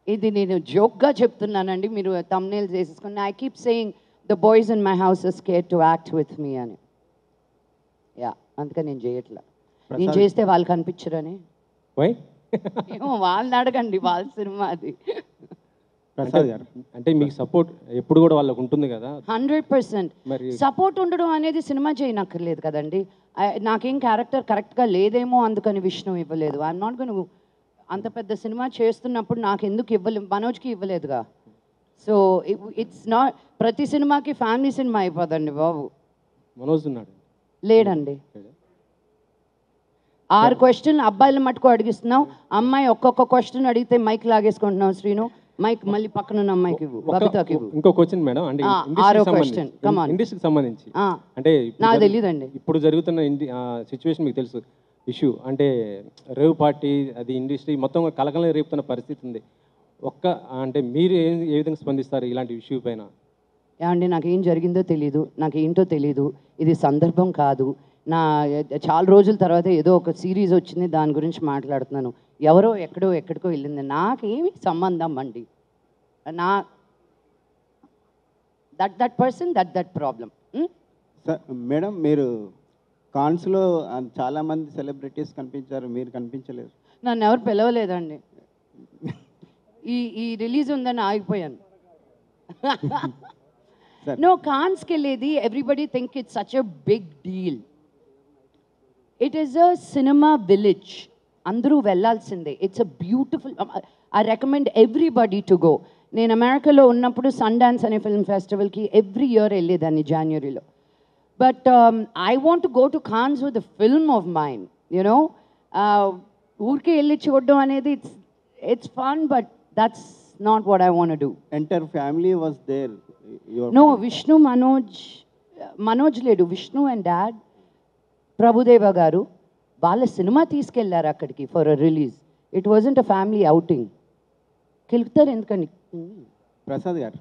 ఇది నేను జోక్గా చెప్తున్నానండి, మీరు thumbnails వేసేసుకుని. I keep saying the boys in my house are scared to act with me అని. యా, అందుకని నేను చేయట్లా. నేను చేస్తే వాళ్ళు కనిపించరని. ఏమో వాళ్ళని అడగండి, వాళ్ళ సినిమా అది. ప్రసాద్ గారు అంటే మీకు సపోర్ట్ ఎప్పుడు కూడా వాళ్ళకు ఉంటుంది కదా. 100%. సపోర్ట్ ఉండడం అనేది సినిమా చేయనక్కర్లేదు కదండి. నాకేం క్యారెక్టర్ కరెక్ట్గా లేదేమో అందుకని విష్ణు ఇవ్వలేదు. I'm not gone. అంత పెద్ద సినిమా చేస్తున్నప్పుడు నాకు ఎందుకు ఇవ్వలేదు, మనోజ్కి ఇవ్వలేదుగా. సో ఇట్స్ నాట్ ప్రతి సినిమాకి ఫ్యామిలీ సినిమా అయిపోదండి బాబు. మనోజ్ ఉన్నాడు లేడండి. 6 క్వశ్చన్ అబ్బాయిల మటుకు అడిగిస్తున్నావు, అమ్మాయి ఒక్కొక్క క్వశ్చన్ అడిగితే మైక్ లాగేసుకుంటున్నావు శ్రీను. మైక్ మళ్ళీ పక్కన ఉన్న అమ్మాయికి ఇవ్వు, బబితాకి ఇవ్వు. ఇంకో క్వశ్చన్ మేడం, అంటే ఇండస్ట్రీకి సంబంధించి అంటే నాకు తెలియదండి. ఇప్పుడు జరుగుతున్న సిచ్యువేషన్ మీకు తెలుసు, ఇష్యూ అంటే రేవ్ పార్టీ, అది ఇండస్ట్రీ మొత్తం కలకలం రేపుతున్న పరిస్థితి ఉంది. అంటే మీరు ఏ విధంగా స్పందిస్తారు ఇలాంటి ఇష్యూ పైన? ఏమండి, నాకేం జరిగిందో తెలీదు, నాకేంటో తెలీదు. ఇది సందర్భం కాదు. చాలా రోజుల తర్వాత ఏదో ఒక సిరీస్ వచ్చింది, దాని గురించి మాట్లాడుతున్నాను. ఎవరో ఎక్కడికో వెళ్ళింది, నాకేమి సంబంధం అండి. నా that person that problem. Madam, మీరు కాన్స్లో చాలామంది సెలబ్రిటీస్ కనిపించారు, మీరు కనిపించలేదు. నన్ను ఎవరు పిలవలేదండి. ఈ రిలీజ్ ఉందని ఆగిపోయాను. నో, కాన్స్కి వెళ్ళేది everybody think it's such a big deal. It is a cinema village, అందరూ వెళ్ళాల్సిందే. It's a beautiful. I recommend everybody to go. నేను అమెరికాలో ఉన్నప్పుడు సన్ డాన్స్ అనే ఫిల్మ్ ఫెస్టివల్కి ఎవ్రీ ఇయర్ వెళ్ళేదాన్ని జనవరిలో. But I want to go to Cannes with the film of mind, you know. ఊరికే వెళ్ళి చూడడం అనేది it's fun, but that's not what I want to do. Entire family was there. No, Vishnu, Manoj లేడు. Vishnu and dad, Prabhudeva గారు వాళ్ళ cinema తీసుకెళ్లారు అక్కడికి for a release. It wasn't a family outing. కెలుగుతారు ఎందుకండి. ప్రసాద్ గారు